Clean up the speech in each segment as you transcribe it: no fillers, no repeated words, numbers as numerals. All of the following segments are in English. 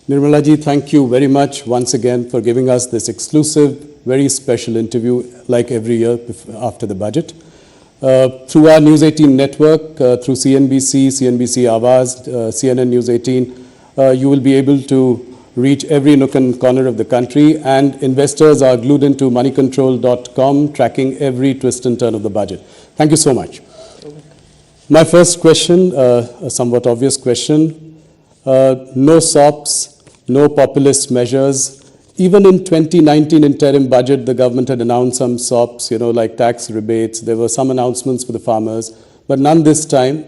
Nirmala ji, thank you very much once again for giving us this exclusive, very special interview like every year after the budget. Through our News 18 network, through CNBC, CNBC Awaz, CNN News 18, you will be able to reach every nook and corner of the country, and investors are glued into moneycontrol.com, tracking every twist and turn of the budget. Thank you so much. My first question, a somewhat obvious question, no SOPs, no populist measures. Even in 2019 interim budget, the government had announced some SOPs, like tax rebates. There were some announcements for the farmers, but none this time.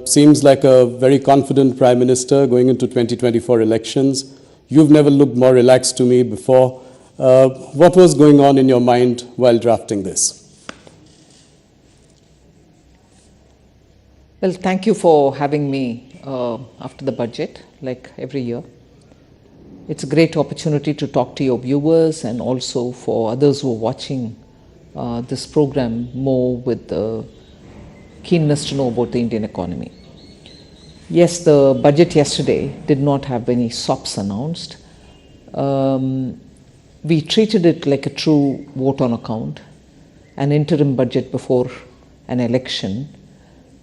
Seems like a very confident Prime Minister going into 2024 elections. You've never looked more relaxed to me before. What was going on in your mind while drafting this? Well, thank you for having me after the budget, like every year. It's a great opportunity to talk to your viewers and also for others who are watching this program more with the keenness to know about the Indian economy. Yes, the budget yesterday did not have any SOPs announced. We treated it like a true vote on account, an interim budget before an election,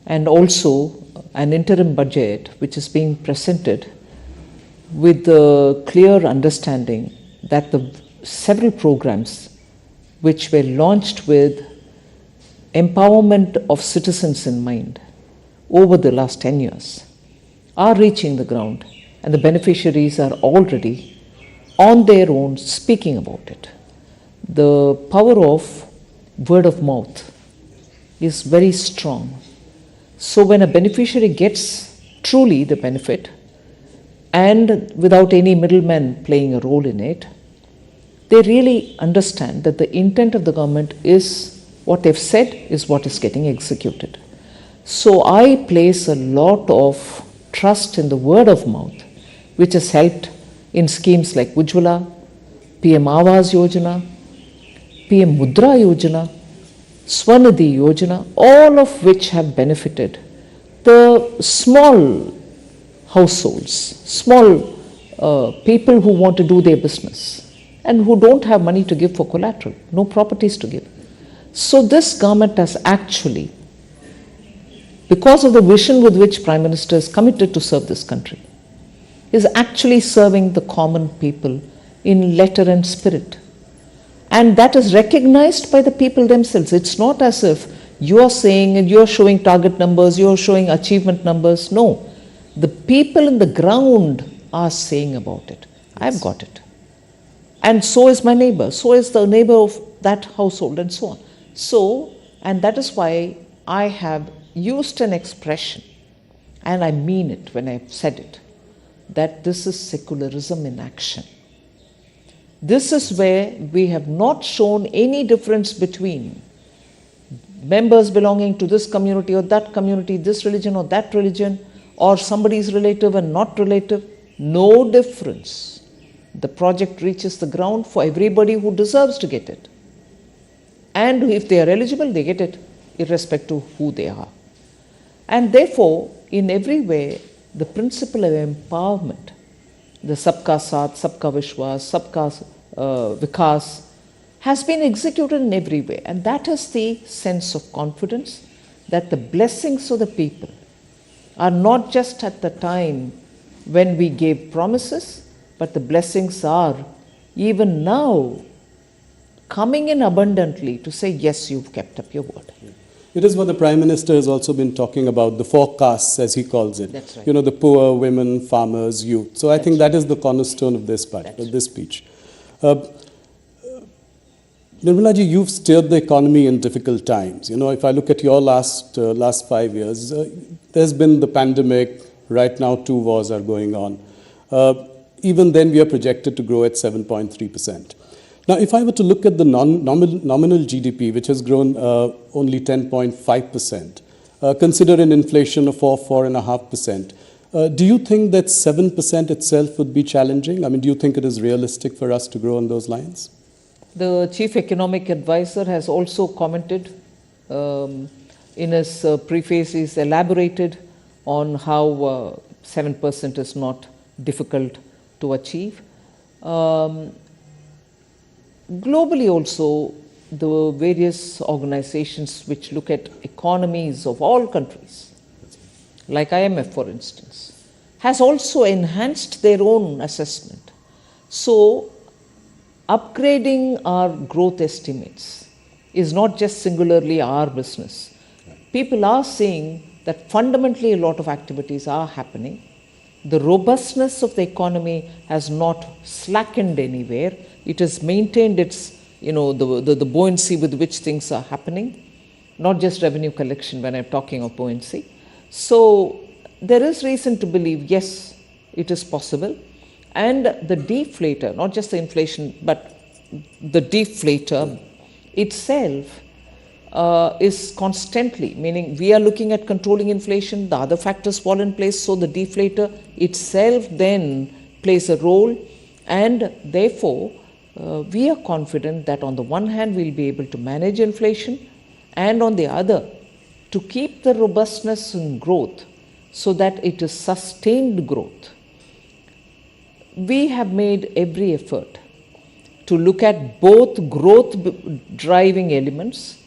and also an interim budget which is being presented with the clear understanding that the several programs which were launched with empowerment of citizens in mind over the last 10 years are reaching the ground, and the beneficiaries are already on their own speaking about it. The power of word of mouth is very strong. So when a beneficiary gets truly the benefit and without any middleman playing a role in it, they really understand that the intent of the government is what they've said is what is getting executed. So I place a lot of trust in the word of mouth, which has helped in schemes like Ujjwala, PM Awas Yojana, PM Mudra Yojana, Swanidhi Yojana, all of which have benefited the small households, small people who want to do their business and who don't have money to give for collateral, no properties to give. So this government has actually, because of the vision with which Prime Minister is committed to serve this country, is actually serving the common people in letter and spirit. And that is recognized by the people themselves. It's not as if you're saying and you're showing target numbers, you're showing achievement numbers. No, the people in the ground are saying about it. I've got it. And so is my neighbor, so is the neighbor of that household, and so on. So, and that is why I have used an expression, and I mean it when I've said it, that this is secularism in action. This is where we have not shown any difference between members belonging to this community or that community, this religion or that religion, or somebody's relative and not relative. No difference. The project reaches the ground for everybody who deserves to get it. And if they are eligible, they get it, irrespective of who they are. And therefore, in every way, the principle of empowerment, the Sabka Saath, Sabka Vishwas, Sabka Vikas, has been executed in every way. And that is the sense of confidence that the blessings of the people are not just at the time when we gave promises, but the blessings are even now coming in abundantly to say, yes, you've kept up your word. It is what the Prime Minister has also been talking about, the forecasts, as he calls it. That's right. The poor, women, farmers, youth. So I think that is the cornerstone of this budget, of this speech. Nirmala ji, you've steered the economy in difficult times. If I look at your last 5 years, there's been the pandemic. Right now, 2 wars are going on. Even then, we are projected to grow at 7.3%. Now, if I were to look at the nominal GDP, which has grown only 10.5%, consider an inflation of 4.5%, do you think that 7% itself would be challenging? I mean, do you think it is realistic for us to grow on those lines? The Chief Economic Advisor has also commented in his preface. He's elaborated on how 7% is not difficult to achieve. Globally also, the various organizations which look at economies of all countries, like IMF for instance, has also enhanced their own assessment. So, upgrading our growth estimates is not just singularly our business. People are seeing that fundamentally a lot of activities are happening. The robustness of the economy has not slackened anywhere. It has maintained its, the buoyancy with which things are happening, not just revenue collection when I'm talking of buoyancy. So there is reason to believe, yes, it is possible. And the deflator, not just the inflation, but the deflator itself is constantly, meaning we are looking at controlling inflation, the other factors fall in place, so the deflator itself then plays a role, and therefore we are confident that on the one hand we'll be able to manage inflation, and on the other to keep the robustness in growth so that it is sustained growth. We have made every effort to look at both growth driving elements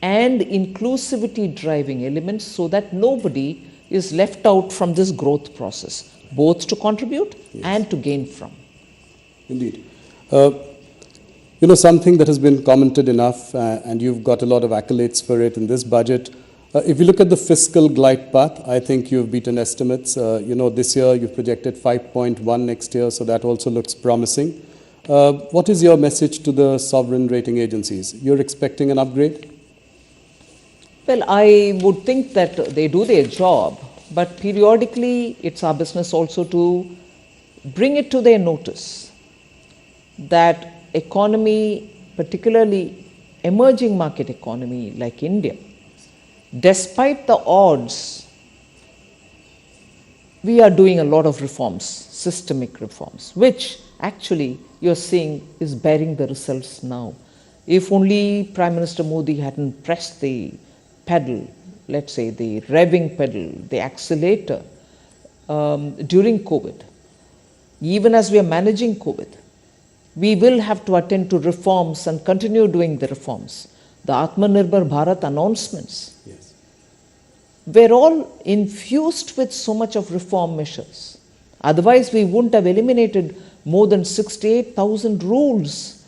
and inclusivity driving elements so that nobody is left out from this growth process, both to contribute and to gain from. Indeed. Something that has been commented enough, and you've got a lot of accolades for it in this budget. If you look at the fiscal glide path, I think you've beaten estimates. This year you've projected 5.1 next year, so that also looks promising. What is your message to the sovereign rating agencies? You're expecting an upgrade? Well, I would think that they do their job, but periodically it's our business also to bring it to their notice that economy, particularly emerging market economy like India, despite the odds, we are doing a lot of reforms, systemic reforms, which actually you're seeing is bearing the results now. If only Prime Minister Modi hadn't pressed the pedal, let's say the revving pedal, the accelerator during COVID, even as we are managing COVID, we will have to attend to reforms and continue doing the reforms. The Atmanirbhar Bharat announcements were all infused with so much of reform measures. Otherwise, we wouldn't have eliminated more than 68,000 rules,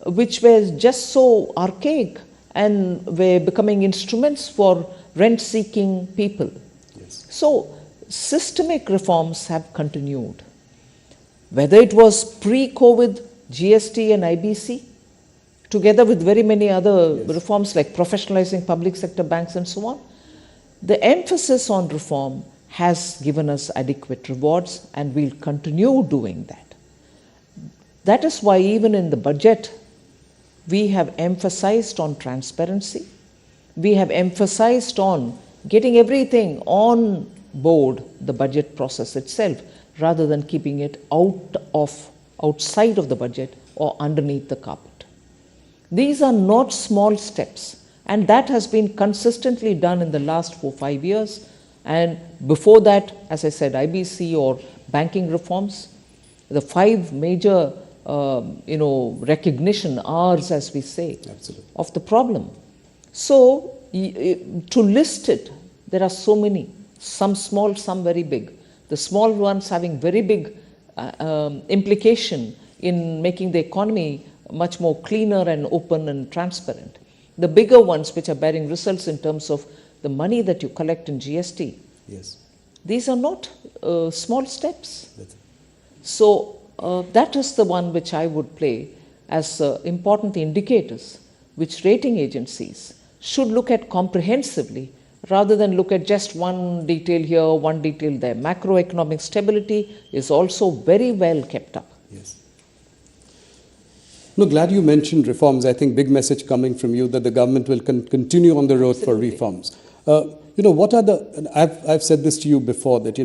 which were just so archaic and were becoming instruments for rent-seeking people. So, systemic reforms have continued. Whether it was pre-COVID GST and IBC, together with very many other reforms like professionalizing public sector banks and so on, the emphasis on reform has given us adequate rewards, and we'll continue doing that. That is why even in the budget, we have emphasized on transparency. We have emphasized on getting everything on board the budget process itself, rather than keeping it outside of the budget or underneath the carpet. These are not small steps, and that has been consistently done in the last 4-5 years. And before that, as I said, IBC or banking reforms, the 5 major recognition R's, as we say, of the problem. So to list it, there are so many, some small, some very big. The small ones having very big implication in making the economy much more cleaner and open and transparent. The bigger ones which are bearing results in terms of the money that you collect in GST. These are not small steps. So that is the one which I would play as important indicators which rating agencies should look at comprehensively, rather than look at just one detail here, one detail there. Macroeconomic stability is also very well kept up. No, glad you mentioned reforms. I think big message coming from you that the government will continue on the road for reforms. What are the, I've said this to you before, that,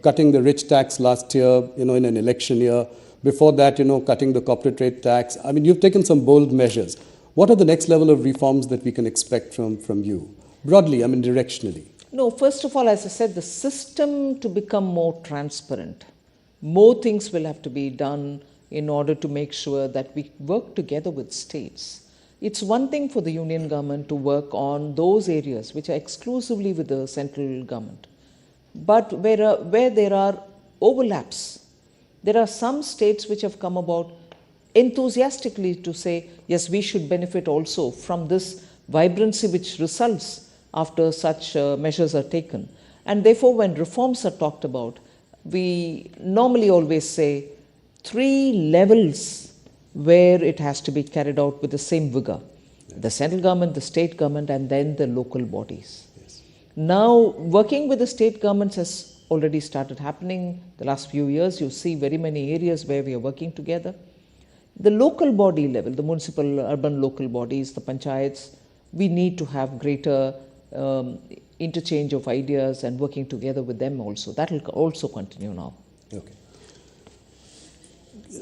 cutting the rich tax last year, in an election year, before that, cutting the corporate rate tax. I mean, you've taken some bold measures. What are the next level of reforms that we can expect from you? Broadly, I mean, directionally. No, first of all, as I said, the system to become more transparent more things will have to be done in order to make sure that we work together with states. It's one thing for the union government to work on those areas which are exclusively with the central government. But where there are overlaps, there are some states which have come about enthusiastically to say, yes, we should benefit also from this vibrancy which results after such measures are taken. And therefore, when reforms are talked about, we normally always say 3 levels where it has to be carried out with the same vigor. The central government, the state government, and then the local bodies. Yes. Now, working with the state governments has already started happening. The last few years, you see very many areas where we are working together. The local body level, the municipal, urban local bodies, the panchayats, we need to have greater interchange of ideas and working together with them also. That will also continue now. Okay.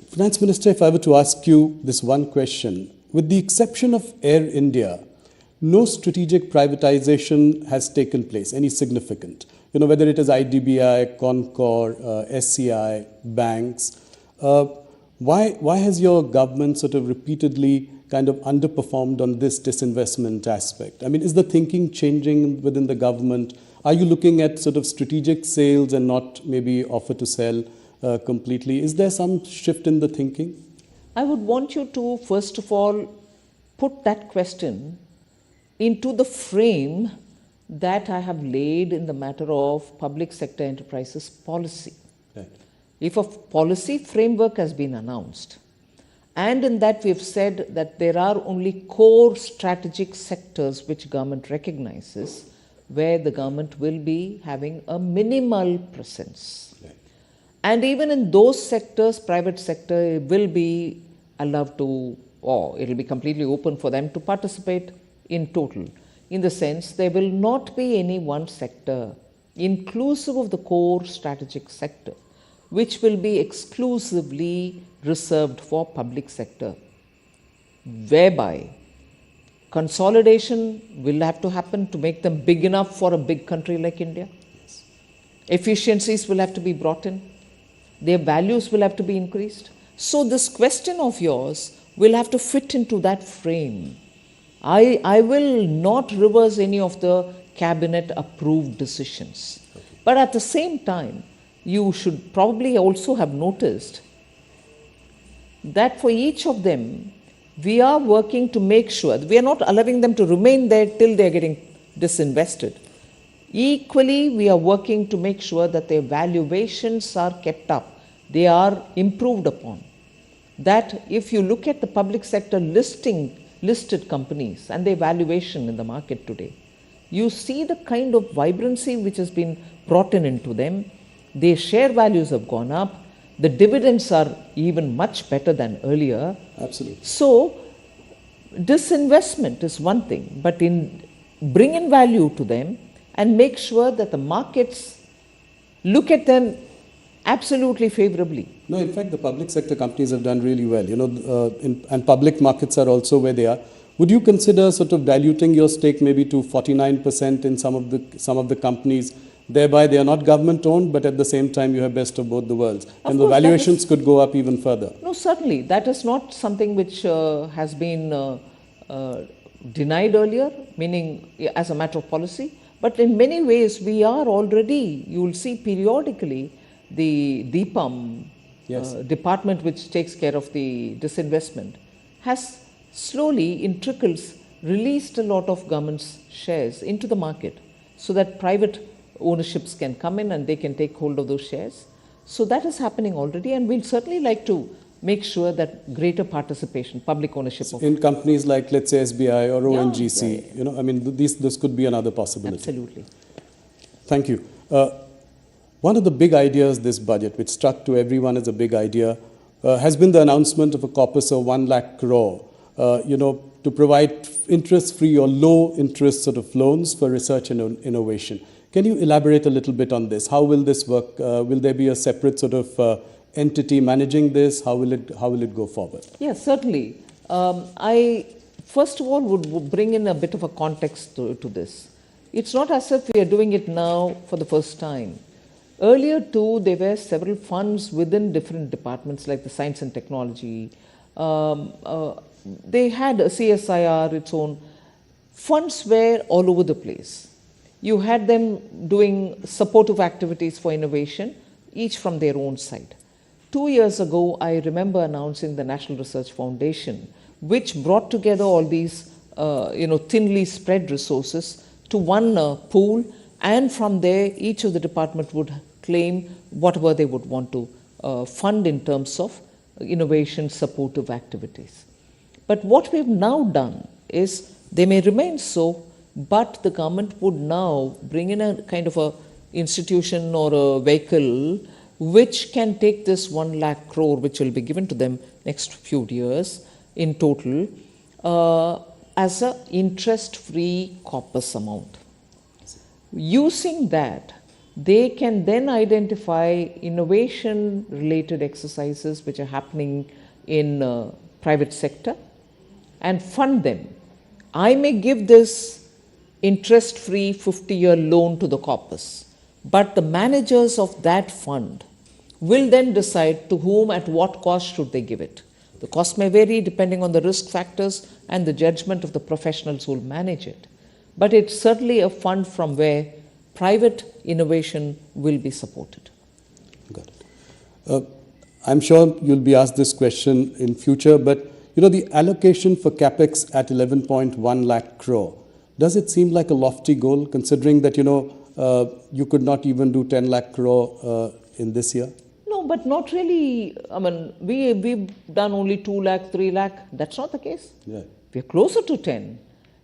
Finance Minister, if I were to ask you this one question, with the exception of Air India, no strategic privatization has taken place, any significant. You know, whether it is IDBI, Concor, SCI, banks. Why has your government sort of repeatedly kind of underperformed on this disinvestment aspect? I mean, is the thinking changing within the government? Are you looking at sort of strategic sales and not maybe offer to sell completely? Is there some shift in the thinking? I would want you to, first of all, put that question into the frame that I have laid in the matter of public sector enterprises policy. Right. If a policy framework has been announced, and in that we have said that there are only core strategic sectors which government recognizes, where the government will be having a minimal presence. Right. And even in those sectors, private sector will be allowed to, or it will be completely open for them to participate in total. In the sense, there will not be any one sector, inclusive of the core strategic sector, which will be exclusively reserved for public sector, whereby consolidation will have to happen to make them big enough for a big country like India. Yes. Efficiencies will have to be brought in. Their values will have to be increased. So this question of yours will have to fit into that frame. I will not reverse any of the cabinet approved decisions. Okay. But at the same time, you should probably also have noticed that for each of them, we are working to make sure that we are not allowing them to remain there till they are getting disinvested. Equally, we are working to make sure that their valuations are kept up, they are improved upon. That if you look at the public sector listed companies and their valuation in the market today, you see the kind of vibrancy which has been brought in into them. Their share values have gone up. The dividends are even much better than earlier. Absolutely. So, disinvestment is one thing, but bring in value to them and make sure that the markets look at them absolutely favorably. No, in fact, the public sector companies have done really well, you know, and public markets are also where they are. Would you consider sort of diluting your stake maybe to 49% in some of the companies? Thereby, they are not government owned, but at the same time, you have best of both the worlds. And the valuations could go up even further. No, certainly. That is not something which has been denied earlier, meaning as a matter of policy. But in many ways, we are already, you will see periodically, the DIPAM Yes. department which takes care of the disinvestment has slowly, in trickles, released a lot of government's shares into the market so that private ownerships can come in and they can take hold of those shares. So that is happening already, and we'll certainly like to make sure that greater participation, public ownership of in companies like, let's say, SBI or ONGC, yeah. you know, I mean, this could be another possibility. Absolutely. Thank you. One of the big ideas this budget, which struck to everyone as a big idea, has been the announcement of a corpus of 1 lakh crore, you know, to provide interest-free or low-interest sort of loans for research and innovation. Can you elaborate a little bit on this? How will this work? Will there be a separate sort of entity managing this? How will it go forward? Yes, certainly. I first of all would bring in a bit of a context to this. It's not as if we are doing it now for the first time. Earlier too, there were several funds within different departments like the science and technology. They had a CSIR, its own. Funds were all over the place. You had them doing supportive activities for innovation, each from their own side. 2 years ago, I remember announcing the National Research Foundation, which brought together all these thinly spread resources to one pool, and from there each of the department would claim whatever they would want to fund in terms of innovation supportive activities. But what we've now done is, they may remain so, but the government would now bring in a kind of a institution or a vehicle which can take this 1 lakh crore, which will be given to them next few years in total, as a interest-free corpus amount. Using that, they can then identify innovation-related exercises which are happening in private sector and fund them. I may give this interest-free 50-year loan to the corpus, but the managers of that fund will then decide to whom at what cost should they give it. The cost may vary depending on the risk factors and the judgment of the professionals who will manage it. But it's certainly a fund from where private innovation will be supported. Got it. I'm sure you'll be asked this question in future, but the allocation for capex at 11.1 lakh crore, does it seem like a lofty goal, considering that you could not even do 10 lakh crore in this year? No, but not really. I mean, we've done only 2 lakh, 3 lakh. That's not the case. Yeah. We're closer to 10.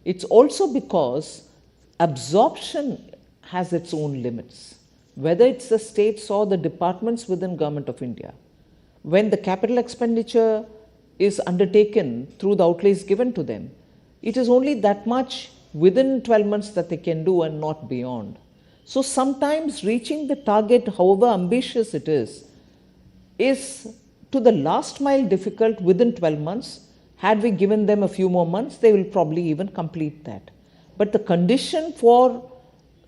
It's also because absorption has its own limits, whether it's the states or the departments within Government of India. When the capital expenditure is undertaken through the outlays given to them, it is only that much within 12 months that they can do and not beyond. So sometimes reaching the target, however ambitious it is to the last mile difficult within 12 months. Had we given them a few more months, they will probably even complete that. But the condition for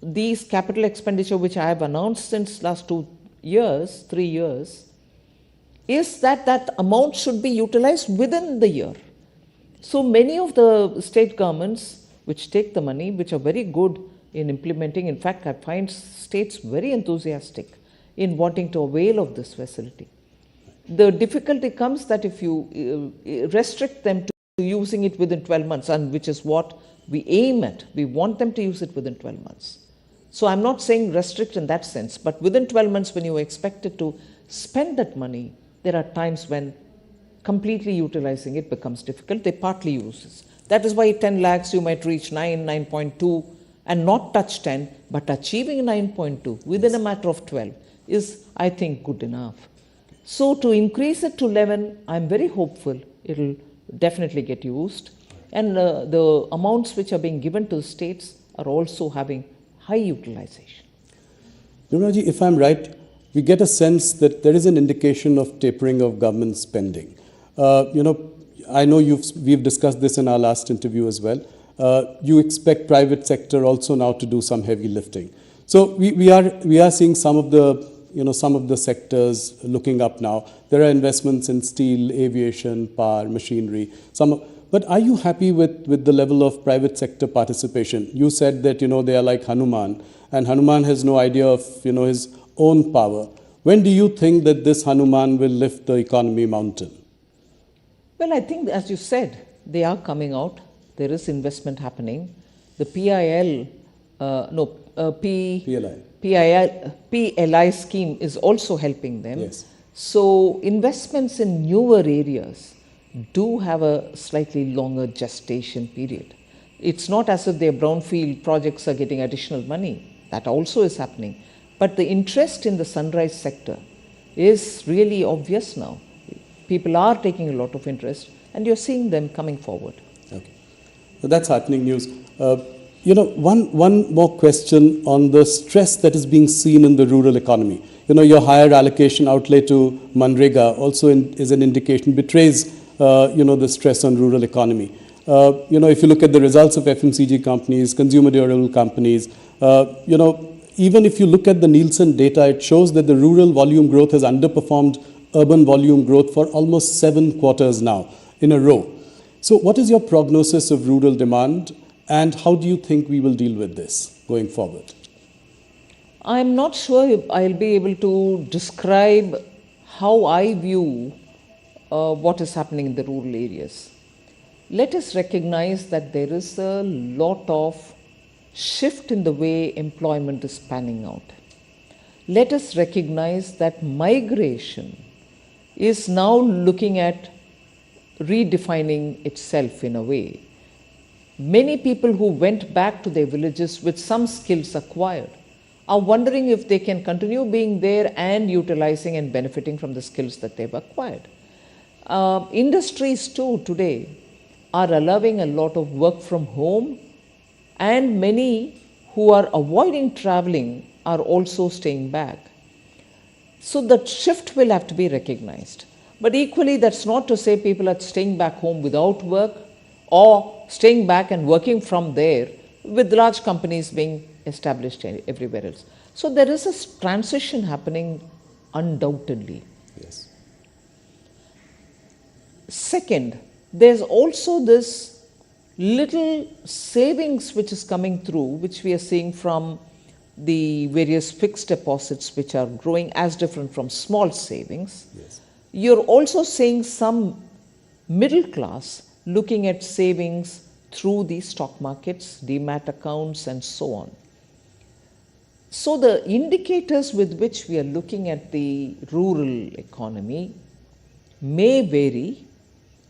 these capital expenditure, which I have announced since last 3 years, is that that amount should be utilized within the year. So many of the state governments which take the money, which are very good in implementing, in fact, I find states very enthusiastic in wanting to avail of this facility. The difficulty comes that if you restrict them to using it within 12 months, and which is what we aim at, we want them to use it within 12 months. So I'm not saying restrict in that sense, but within 12 months when you are expected to spend that money, there are times when completely utilizing it becomes difficult. They partly use it. That is why 10 lakhs you might reach 9.2 and not touch 10, but achieving 9.2 within a matter of 12 is, I think, good enough. So to increase it to 11, I'm very hopeful it will definitely get used. And the amounts which are being given to the states are also having high utilization. Nirmala ji, if I'm right, we get a sense that there is an indication of tapering of government spending. I know we've discussed this in our last interview as well. You expect private sector also now to do some heavy lifting. So we are seeing some of the sectors looking up now. There are investments in steel, aviation, power, machinery. But are you happy with the level of private sector participation? You said that they are like Hanuman, and Hanuman has no idea of his own power. When do you think that this Hanuman will lift the economy mountain? Well, I think, as you said, they are coming out. There is investment happening. The PLI scheme is also helping them. Yes. So investments in newer areas do have a slightly longer gestation period. It's not as if their brownfield projects are getting additional money. That also is happening. But the interest in the sunrise sector is really obvious now. People are taking a lot of interest, and you're seeing them coming forward. Okay. So that's heartening news. One more question on the stress that is being seen in the rural economy. Your higher allocation outlay to Manrega also is an indication, betrays, the stress on rural economy. If you look at the results of FMCG companies, consumer durable companies, even if you look at the Nielsen data, it shows that the rural volume growth has underperformed urban volume growth for almost 7 quarters now in a row. So what is your prognosis of rural demand, and how do you think we will deal with this going forward? I'm not sure if I'll be able to describe how I view what is happening in the rural areas. Let us recognize that there is a lot of shift in the way employment is panning out. Let us recognize that migration is now looking at redefining itself in a way. Many people who went back to their villages with some skills acquired are wondering if they can continue being there and utilizing and benefiting from the skills that they've acquired. Industries too today are allowing a lot of work from home, and many who are avoiding traveling are also staying back. So that shift will have to be recognized. But equally, that's not to say people are staying back home without work or staying back and working from there with large companies being established everywhere else. So there is a transition happening undoubtedly. Yes. Second, there's also this little savings which is coming through, which we are seeing from the various fixed deposits which are growing as different from small savings. Yes. You're also seeing some middle class looking at savings through the stock markets, demat accounts, and so on. So the indicators with which we are looking at the rural economy may vary,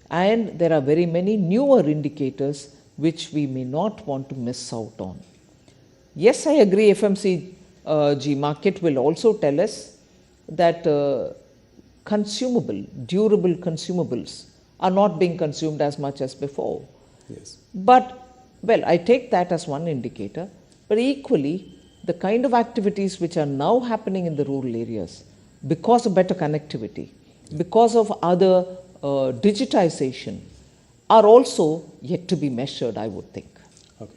and there are very many newer indicators which we may not want to miss out on. Yes, I agree, FMCG market will also tell us that durable consumables are not being consumed as much as before. Yes. But, well, I take that as one indicator, but equally, the kind of activities which are now happening in the rural areas, because of better connectivity, because of other digitization, are also yet to be measured, I would think. Okay.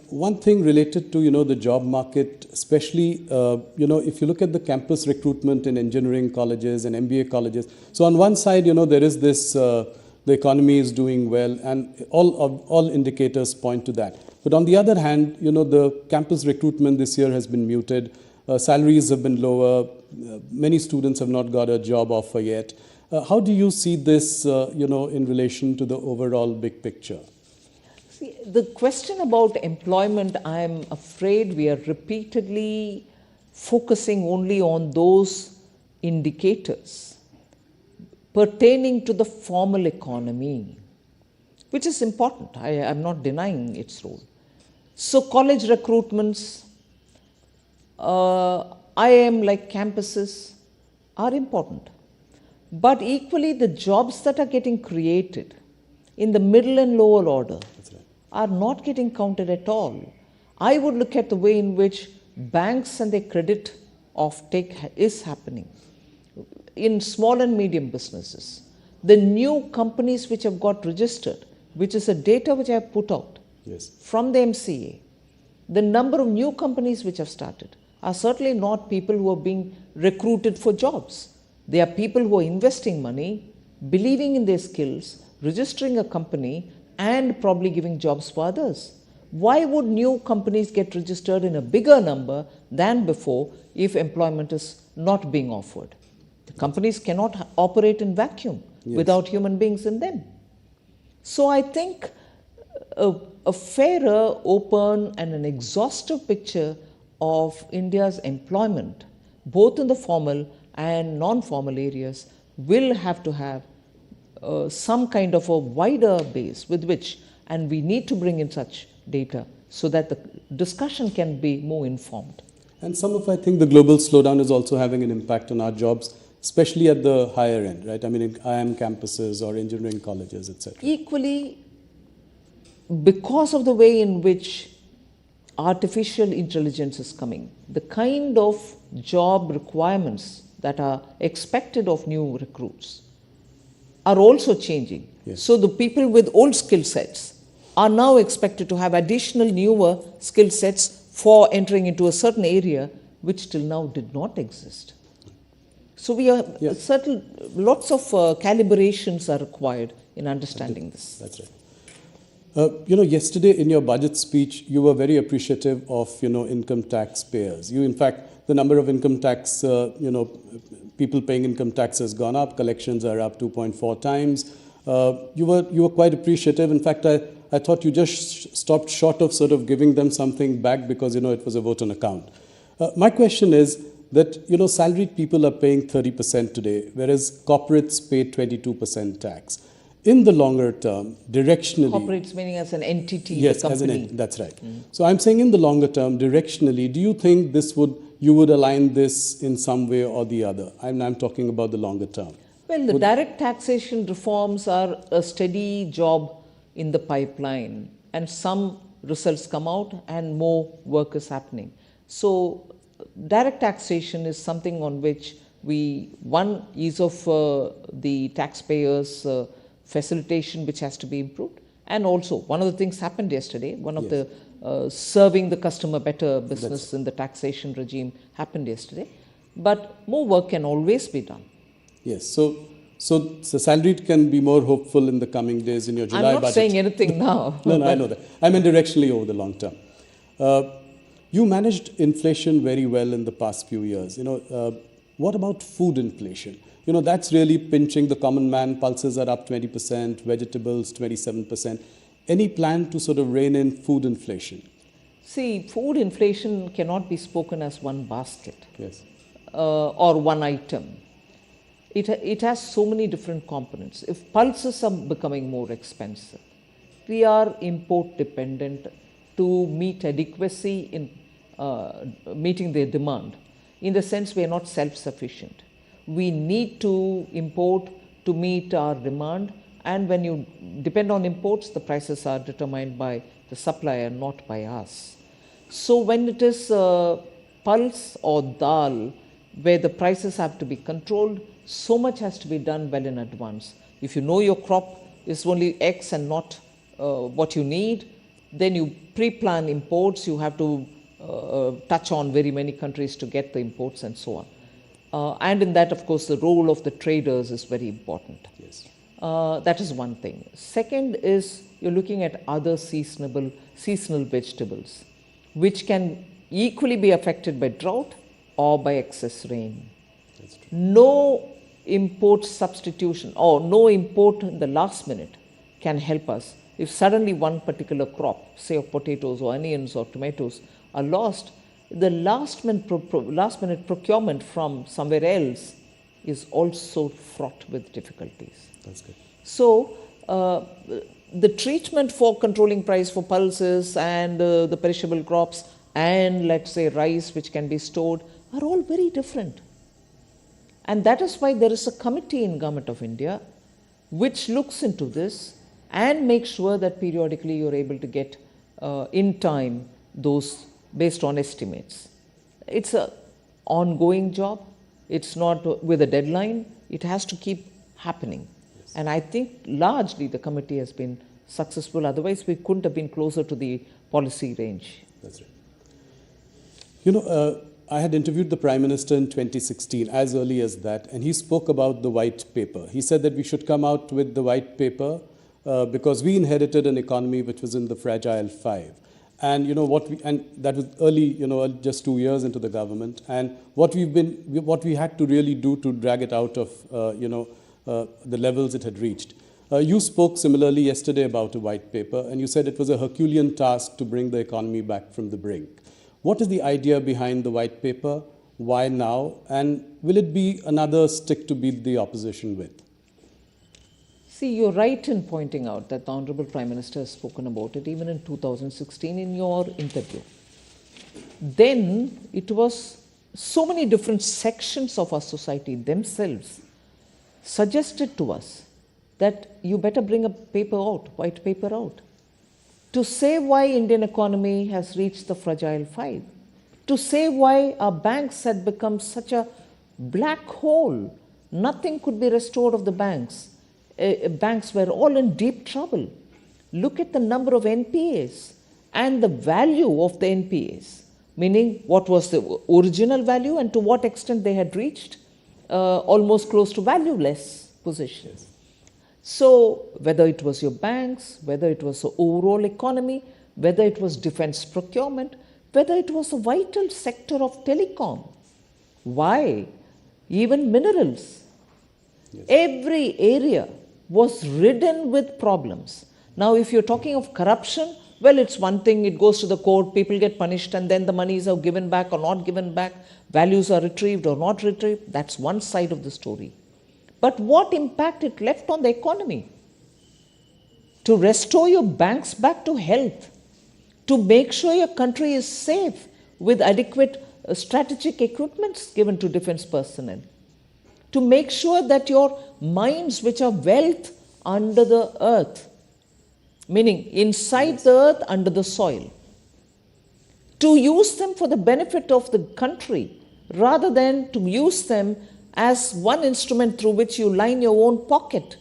One thing related to, the job market, especially, if you look at the campus recruitment in engineering colleges and MBA colleges. So on one side, there is this, the economy is doing well, and all indicators point to that. But on the other hand, the campus recruitment this year has been muted. Salaries have been lower. Many students have not got a job offer yet. How do you see this, in relation to the overall big picture? See, the question about employment, I am afraid we are repeatedly focusing only on those indicators pertaining to the formal economy, which is important. I am not denying its role. So college recruitments, IIM like campuses are important. But equally, the jobs that are getting created in the middle and lower order are not getting counted at all. I would look at the way in which banks and their credit offtake is happening in small and medium businesses. The new companies which have got registered, which is a data which I have put out from the MCA, the number of new companies which have started are certainly not people who are being recruited for jobs. They are people who are investing money, believing in their skills, registering a company, and probably giving jobs for others. Why would new companies get registered in a bigger number than before if employment is not being offered? The companies cannot operate in vacuum without human beings in them. So I think a fairer, open, and an exhaustive picture of India's employment, both in the formal and non-formal areas, will have to have some kind of a wider base with which, and we need to bring in such data so that the discussion can be more informed. And I think the global slowdown is also having an impact on our jobs, especially at the higher end, right? I mean, in IIM campuses or engineering colleges, etc. Equally, because of the way in which artificial intelligence is coming, the kind of job requirements that are expected of new recruits are also changing. Yes. So the people with old skill sets are now expected to have additional newer skill sets for entering into a certain area which till now did not exist. So we are lots of calibrations are required in understanding this. That's right. Yesterday in your budget speech, you were very appreciative of, income tax payers. In fact, the number of income tax, people paying income tax has gone up. Collections are up 2.4 times. You were quite appreciative. In fact, I thought you just stopped short of sort of giving them something back because, it was a vote on account. My question is that, salaried people are paying 30% today, whereas corporates pay 22% tax. In the longer term, directionally... Corporates meaning as an entity, yes, the company. That's right. So I'm saying in the longer term, directionally, do you think you would align this in some way or the other? I'm talking about the longer term. Well, the direct taxation reforms are a steady job in the pipeline, and some results come out and more work is happening. So direct taxation is something on which one ease of the taxpayers' facilitation which has to be improved, and also one of the things happened yesterday, one of the serving the customer better business in the taxation regime happened yesterday, but more work can always be done. Yes, so the salaried can be more hopeful in the coming days in your July budget. I'm not saying anything now. No, I know that. I mean directionally over the long term. You managed inflation very well in the past few years. What about food inflation? That's really pinching the common man. Pulses are up 20%, vegetables 27%. Any plan to sort of rein in food inflation? See, food inflation cannot be spoken as one basket. Yes. Or one item. It has so many different components. If pulses are becoming more expensive, we are import dependent to meet adequacy in meeting their demand. In the sense we are not self-sufficient. We need to import to meet our demand, and when you depend on imports, the prices are determined by the supplier, not by us. So when it is pulse or dal, where the prices have to be controlled, so much has to be done well in advance. If you know your crop is only X and not what you need, then you pre-plan imports. You have to touch on very many countries to get the imports and so on. And in that, of course, the role of the traders is very important. Yes. That is one thing. Second is you're looking at other seasonal vegetables, which can equally be affected by drought or by excess rain. That's true. No import substitution or no import in the last minute can help us. If suddenly one particular crop, say of potatoes or onions or tomatoes, are lost, the last minute procurement from somewhere else is also fraught with difficulties. That's good. So the treatment for controlling price for pulses and the perishable crops and let's say rice which can be stored are all very different. And that is why there is a committee in Government of India which looks into this and makes sure that periodically you are able to get in time those based on estimates. It's an ongoing job. It's not with a deadline. It has to keep happening. Yes. And I think largely the committee has been successful. Otherwise, we couldn't have been closer to the policy range. That's right. I had interviewed the Prime Minister in 2016, as early as that, and he spoke about the white paper. He said that we should come out with the white paper because we inherited an economy which was in the fragile five. And and that was early, just 2 years into the government. And what we had to really do to drag it out of, the levels it had reached. You spoke similarly yesterday about a white paper, and you said it was a Herculean task to bring the economy back from the brink. What is the idea behind the white paper? Why now? And will it be another stick to beat the opposition with? See, you're right in pointing out that the Honorable Prime Minister has spoken about it even in 2016 in your interview. Then it was so many different sections of our society themselves suggested to us that you better bring a paper out, white paper out, to say why Indian economy has reached the fragile five, to say why our banks had become such a black hole. Nothing could be restored of the banks. Banks were all in deep trouble. Look at the number of NPAs and the value of the NPAs. meaning what was the original value and to what extent they had reached almost close to valueless positions. So whether it was your banks, whether it was the overall economy, whether it was defense procurement, whether it was a vital sector of telecom, why? Even minerals. Yes. Every area was ridden with problems. Now, if you're talking of corruption, well, it's one thing, it goes to the court, people get punished, and then the monies are given back or not given back, values are retrieved or not retrieved. That's one side of the story. But what impact it left on the economy? To restore your banks back to health, to make sure your country is safe with adequate strategic equipments given to defense personnel, to make sure that your mines, which are wealth under the earth, meaning inside the earth, under the soil, to use them for the benefit of the country rather than to use them as one instrument through which you line your own pocket.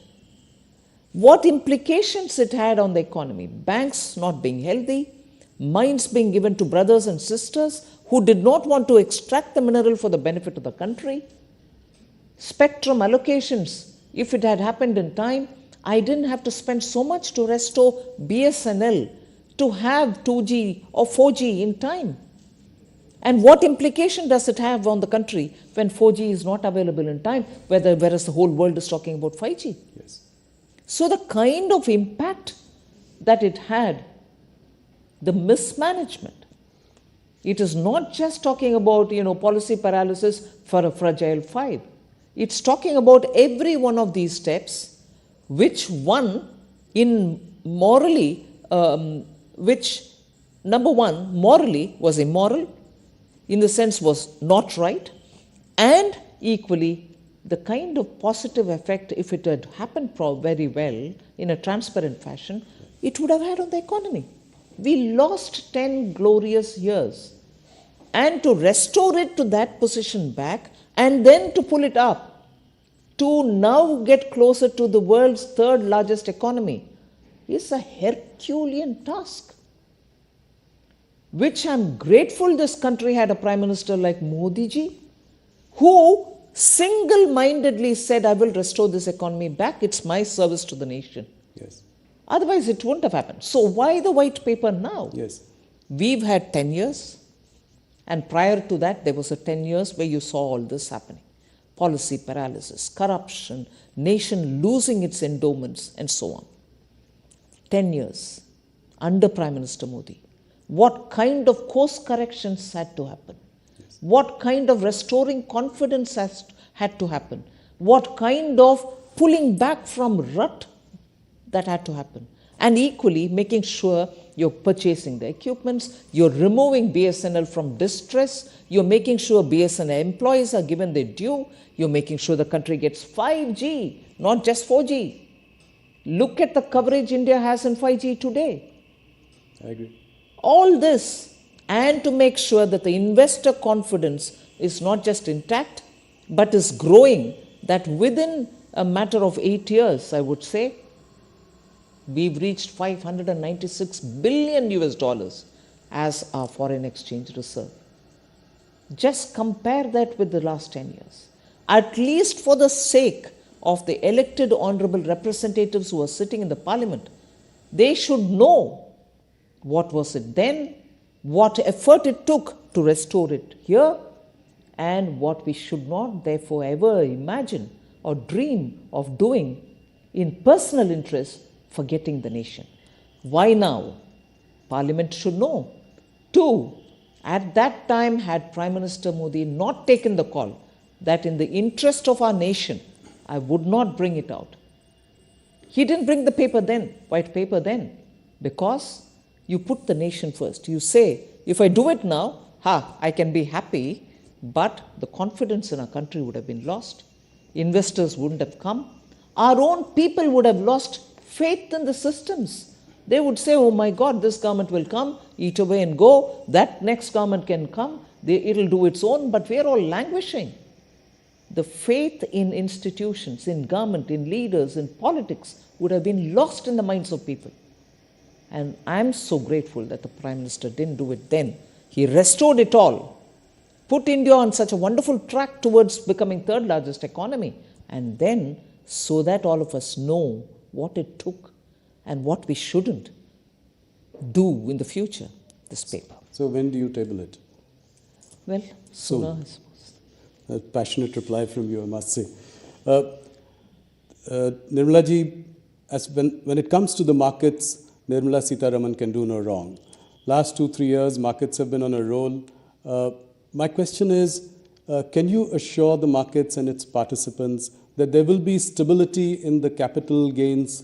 What implications it had on the economy? Banks not being healthy, mines being given to brothers and sisters who did not want to extract the mineral for the benefit of the country. Spectrum allocations, if it had happened in time, I didn't have to spend so much to restore BSNL to have 2G or 4G in time. And what implication does it have on the country when 4G is not available in time, whereas the whole world is talking about 5G? Yes. So the kind of impact that it had, the mismanagement, it is not just talking about, policy paralysis for a fragile five. It's talking about every one of these steps, which one in morally, which number one, morally was immoral, in the sense was not right, and equally the kind of positive effect, if it had happened very well in a transparent fashion, it would have had on the economy. We lost 10 glorious years, and to restore it to that position back and then to pull it up to now get closer to the world's third largest economy is a Herculean task, which I'm grateful this country had a Prime Minister like Modi ji, who single-mindedly said, I will restore this economy back. It's my service to the nation. Yes. Otherwise, it wouldn't have happened. So why the white paper now? Yes. We've had 10 years. And prior to that, there was a 10 years where you saw all this happening. Policy paralysis, corruption, nation losing its endowments, and so on. 10 years under Prime Minister Modi. What kind of course corrections had to happen? Yes. What kind of restoring confidence had to happen? What kind of pulling back from rut that had to happen? And equally, making sure you're purchasing the equipments, you're removing BSNL from distress, you're making sure BSNL employees are given their due, you're making sure the country gets 5G, not just 4G. Look at the coverage India has in 5G today. I agree. All this, and to make sure that the investor confidence is not just intact, but is growing, that within a matter of 8 years, I would say, we've reached $596 billion as our foreign exchange reserve. Just compare that with the last 10 years. At least for the sake of the elected honorable representatives who are sitting in the parliament, they should know what was it then, what effort it took to restore it here, and what we should not therefore ever imagine or dream of doing in personal interest, forgetting the nation. Why now? Parliament should know. 2, at that time, had Prime Minister Modi not taken the call that in the interest of our nation, I would not bring it out. He didn't bring the paper then, white paper then, because you put the nation first. You say, if I do it now, I can be happy, but the confidence in our country would have been lost. Investors wouldn't have come. Our own people would have lost faith in the systems. They would say, oh my God, this government will come, eat away and go. That next government can come. It'll do its own, but we're all languishing. The faith in institutions, in government, in leaders, in politics would have been lost in the minds of people. And I'm so grateful that the Prime Minister didn't do it then. He restored it all, put India on such a wonderful track towards becoming third largest economy, and then so that all of us know what it took and what we shouldn't do in the future, this paper. So when do you table it? Well, sooner, I suppose. A passionate reply from you, I must say. Nirmala ji, when it comes to the markets, Nirmala Sitharaman can do no wrong. Last 2-3 years, markets have been on a roll. My question is, can you assure the markets and its participants that there will be stability in the capital gains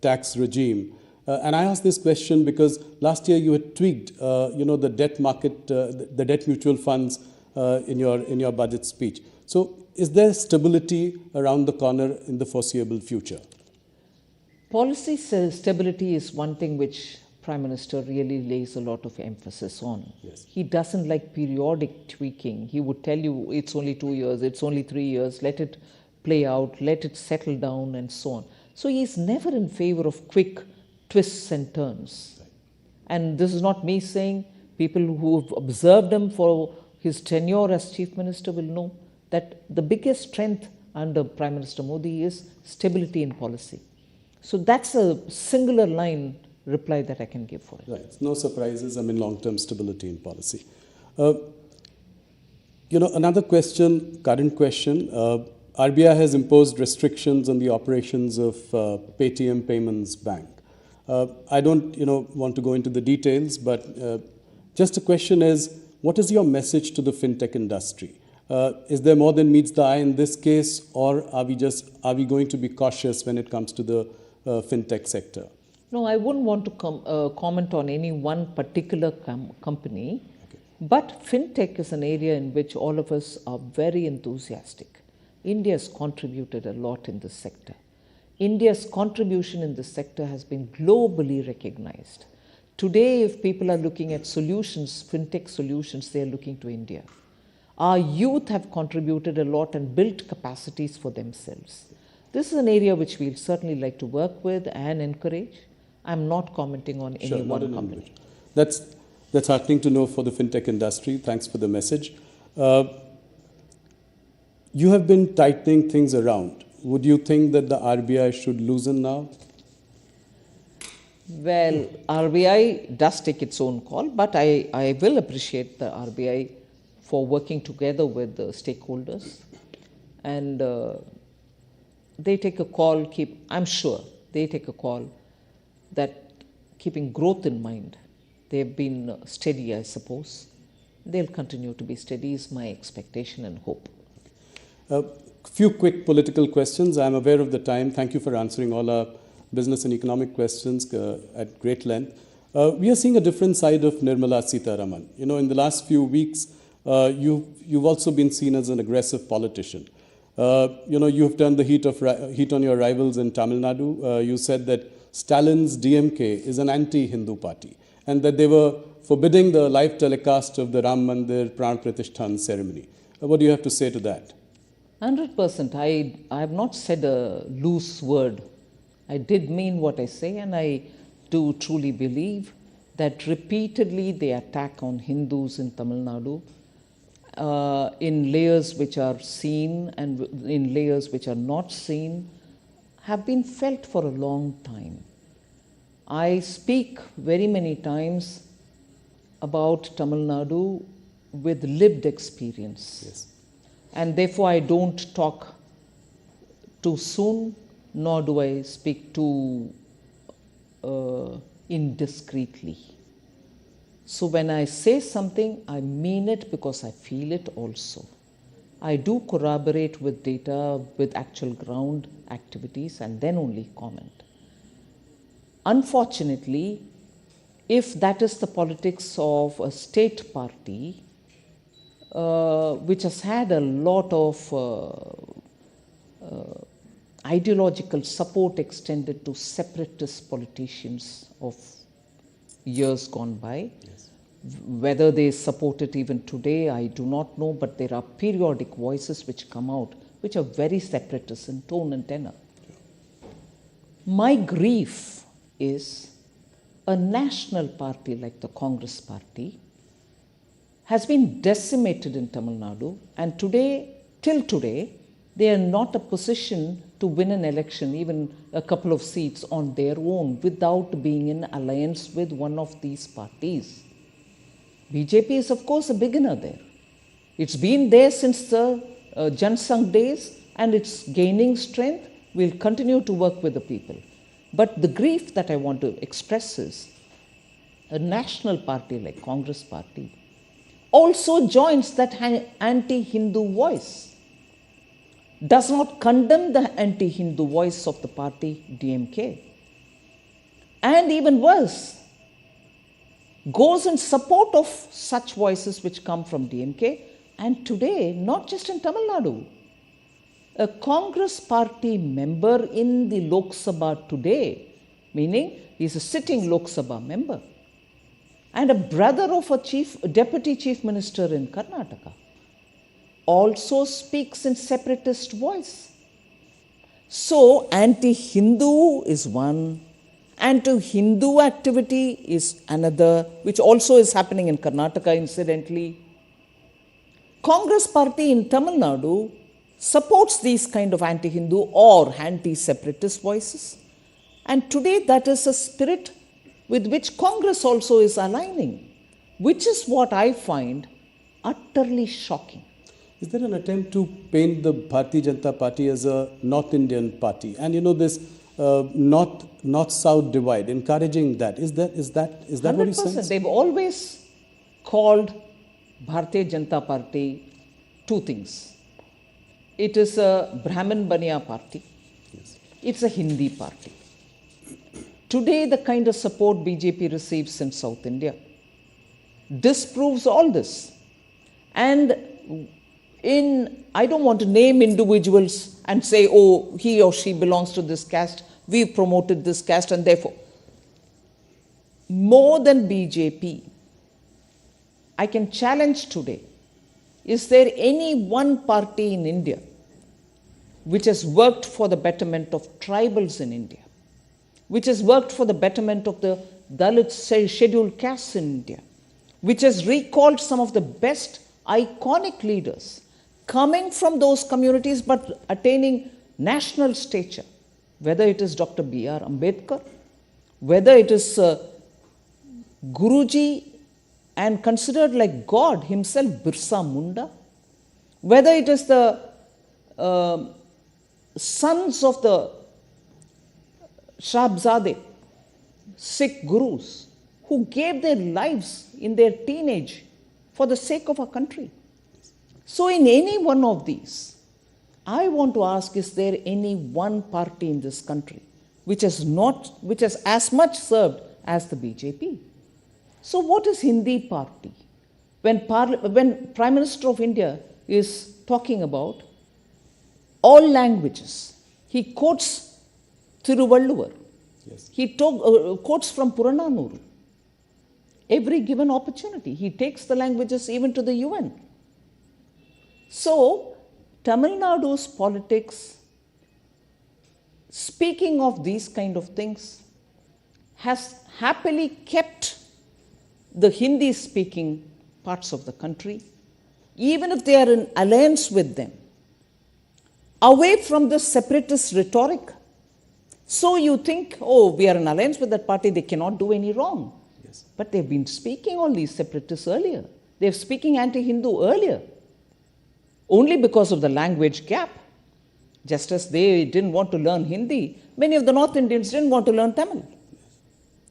tax regime? And I ask this question because last year you had tweaked, the debt market, the debt mutual funds in your budget speech. So, is there stability around the corner in the foreseeable future? Policy stability is one thing which Prime Minister really lays a lot of emphasis on. Yes. He doesn't like periodic tweaking. He would tell you it's only 2 years, it's only 3 years, let it play out, let it settle down, and so on. So he's never in favor of quick twists and turns. And this is not me saying, people who have observed him for his tenure as Chief Minister will know that the biggest strength under Prime Minister Modi is stability in policy. So that's a singular line reply that I can give for it. Right. No surprises, long-term stability in policy. Another question, current question, RBI has imposed restrictions on the operations of Paytm Payments Bank. I don't, want to go into the details, but just a question is, what is your message to the fintech industry? Is there more than meets the eye in this case, or are we going to be cautious when it comes to the fintech sector? No, I wouldn't want to comment on any one particular company, okay. But fintech is an area in which all of us are very enthusiastic. India has contributed a lot in this sector. India's contribution in this sector has been globally recognized. Today, if people are looking at solutions, fintech solutions, they are looking to India. Our youth have contributed a lot and built capacities for themselves. This is an area which we'll certainly like to work with and encourage. I'm not commenting on any one company. That's heartening to know for the fintech industry. Thanks for the message. You have been tightening things around. Would you think that the RBI should loosen now? Well, RBI does take its own call, but I will appreciate the RBI for working together with the stakeholders. And they take a call, I'm sure they take a call that keeping growth in mind. They've been steady, I suppose. They'll continue to be steady is my expectation and hope. A few quick political questions. I'm aware of the time. Thank you for answering all our business and economic questions at great length. We are seeing a different side of Nirmala Sitharaman. In the last few weeks, you've also been seen as an aggressive politician. You've turned the heat on your rivals in Tamil Nadu. You said that Stalin's DMK is an anti-Hindu party and that they were forbidding the live telecast of the Ram Mandir Pran Pratishthan ceremony. What do you have to say to that? 100%. I have not said a loose word. I did mean what I say, and I do truly believe that repeatedly they attack on Hindus in Tamil Nadu in layers which are seen and in layers which are not seen have been felt for a long time. I speak very many times about Tamil Nadu with lived experience. Yes. And therefore I don't talk too soon, nor do I speak too indiscreetly. So when I say something, I mean it because I feel it also. I do corroborate with data, with actual ground activities, and then only comment. Unfortunately, if that is the politics of a state party, which has had a lot of ideological support extended to separatist politicians of years gone by. Yes. Whether they support it even today, I do not know, but there are periodic voices which come out which are very separatist in tone and tenor. My grief is a national party like the Congress party has been decimated in Tamil Nadu, and till today, they are not a position to win an election, even a couple of seats on their own, without being in alliance with one of these parties. BJP is, of course, a beginner there. It's been there since the Jansangh days, and it's gaining strength. We'll continue to work with the people. But the grief that I want to express is a national party like Congress Party also joins that anti-Hindu voice, does not condemn the anti-Hindu voice of the party DMK, and even worse, goes in support of such voices which come from DMK. And today, not just in Tamil Nadu, a Congress Party member in the Lok Sabha today, meaning he's a sitting Lok Sabha member, and a brother of a deputy chief minister in Karnataka, also speaks in separatist voice. So anti-Hindu is one, anti-Hindu activity is another, which also is happening in Karnataka incidentally. Congress Party in Tamil Nadu supports these kind of anti-Hindu or anti-separatist voices, and today that is a spirit with which Congress also is aligning, which is what I find utterly shocking. Is there an attempt to paint the Bharatiya Janata Party as a North Indian party? And this North-South divide, encouraging that. Is that what you sense? They've always called Bharatiya Janata Party two things. It is a Brahmin Baniya party. Yes. It's a Hindi party. Today, the kind of support BJP receives in South India disproves all this. And I don't want to name individuals and say, oh, he or she belongs to this caste, we've promoted this caste, and therefore, more than BJP, I can challenge today, is there any one party in India which has worked for the betterment of tribals in India, which has worked for the betterment of the Dalit scheduled castes in India, which has recalled some of the best iconic leaders coming from those communities but attaining national stature, whether it is Dr. B.R. Ambedkar, whether it is Guruji and considered like God himself, Birsa Munda, whether it is the sons of the Shabzade, Sikh gurus, who gave their lives in their teenage for the sake of our country. So in any one of these, I want to ask, is there any one party in this country which has as much served as the BJP? So what is Hindi party? When Prime Minister of India is talking about all languages, he quotes Thiruvalluvar. Yes. He quotes from Purananuru. Every given opportunity, he takes the languages even to the UN. So, Tamil Nadu's politics, speaking of these kind of things, has happily kept the Hindi-speaking parts of the country, even if they are in alliance with them, away from the separatist rhetoric. So you think, oh, we are in alliance with that party, they cannot do any wrong. Yes. But they've been speaking all these separatists earlier. They're speaking anti-Hindu earlier, only because of the language gap. Just as they didn't want to learn Hindi, many of the North Indians didn't want to learn Tamil.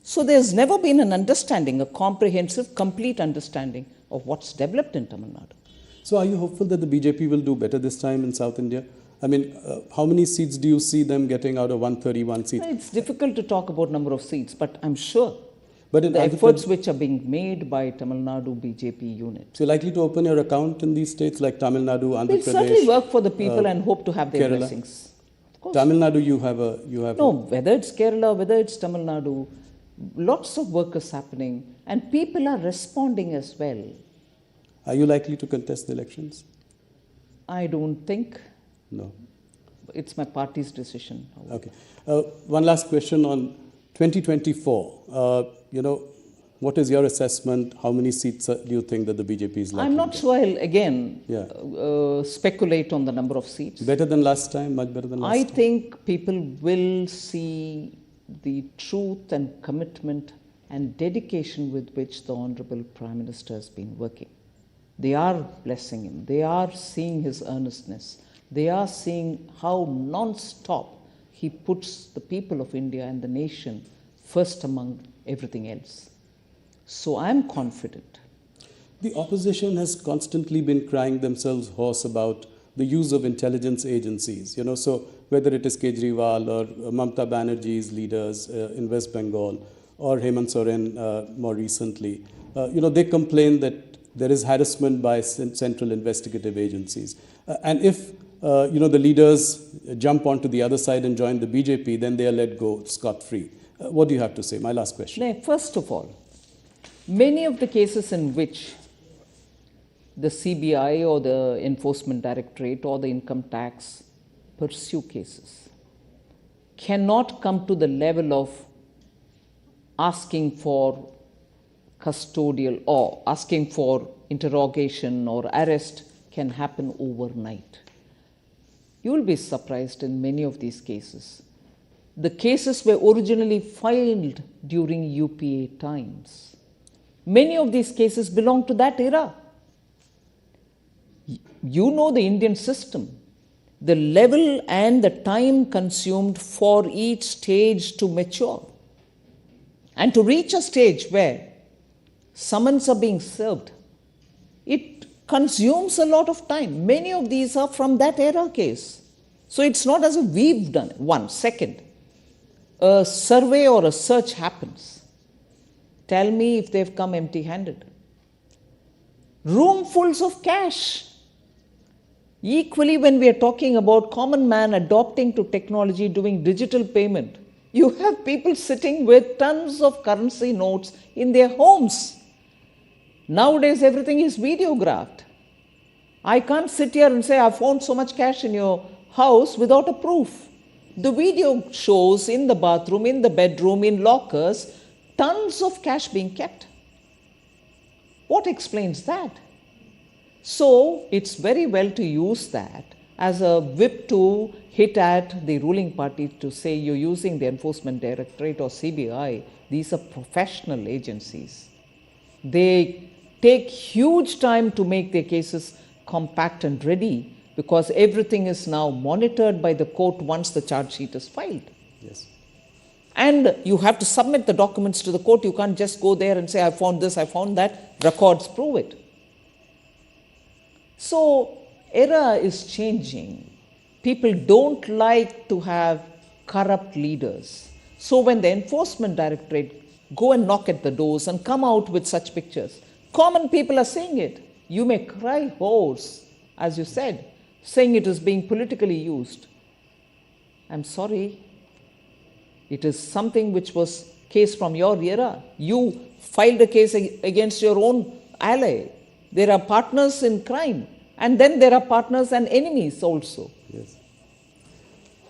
So there's never been an understanding, a comprehensive, complete understanding of what's developed in Tamil Nadu. So are you hopeful that the BJP will do better this time in South India? I mean, how many seats do you see them getting out of 131 seats? It's difficult to talk about number of seats, but I'm sure but in the efforts which are being made by Tamil Nadu BJP unit. So you're likely to open your account in these states like Tamil Nadu, Andhra Pradesh? We'll certainly work for the people and hope to have their Kerala. Blessings. Of course. Tamil Nadu, you have whether it's Kerala, whether it's Tamil Nadu, lots of work is happening and people are responding as well. Are you likely to contest the elections? I don't think. No. It's my party's decision. Okay. One last question on 2024. What is your assessment? How many seats do you think that the BJP is likely I'm to not get? sure I'll again speculate on the number of seats. Better than last time? Much better than last I time? think people will see the truth and commitment and dedication with which the Honorable Prime Minister has been working. They are blessing him. They are seeing his earnestness. They are seeing how non-stop he puts the people of India and the nation first among everything else. So I'm confident. The opposition has constantly been crying themselves hoarse about the use of intelligence agencies. So whether it is Kejriwal or Mamata Banerjee's leaders in West Bengal or Hemant Soren more recently, they complain that there is harassment by central investigative agencies. And if the leaders jump onto the other side and join the BJP, then they are let go scot-free. What do you have to say? My last question. First of all, many of the cases in which the CBI or the Enforcement Directorate or the Income Tax pursue cases cannot come to the level of asking for custodial or asking for interrogation or arrest can happen overnight. You will be surprised in many of these cases. The cases were originally filed during UPA times. Many of these cases belong to that era. You know the Indian system, the level and the time consumed for each stage to mature. And to reach a stage where summons are being served, it consumes a lot of time. Many of these are from that era case. So it's not as if we've done it. One, second, a survey or a search happens. Tell me if they've come empty-handed. Roomfuls of cash. Equally, when we are talking about common man adopting to technology, doing digital payment, you have people sitting with tons of currency notes in their homes. Nowadays, everything is videographed. I can't sit here and say, I found so much cash in your house without a proof. The video shows in the bathroom, in the bedroom, in lockers, tons of cash being kept. What explains that? So it's very well to use that as a whip to hit at the ruling party to say you're using the Enforcement Directorate or CBI. These are professional agencies. They take huge time to make their cases compact and ready because everything is now monitored by the court once the charge sheet is filed. Yes. And you have to submit the documents to the court. You can't just go there and say, I found this, I found that. Records prove it. So, era is changing. People don't like to have corrupt leaders. So when the Enforcement Directorate go and knock at the doors and come out with such pictures, common people are seeing it. You may cry hoarse, as you said, saying it is being politically used. I'm sorry. It is something which was case from your era. You filed a case against your own ally. There are partners in crime. And then there are partners and enemies also. Yes.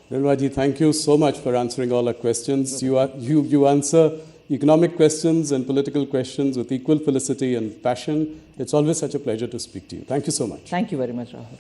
Nirmala ji, thank you so much for answering all our questions. You answer economic questions and political questions with equal felicity and passion. It's always such a pleasure to speak to you. Thank you so much. Thank you very much, Rahul.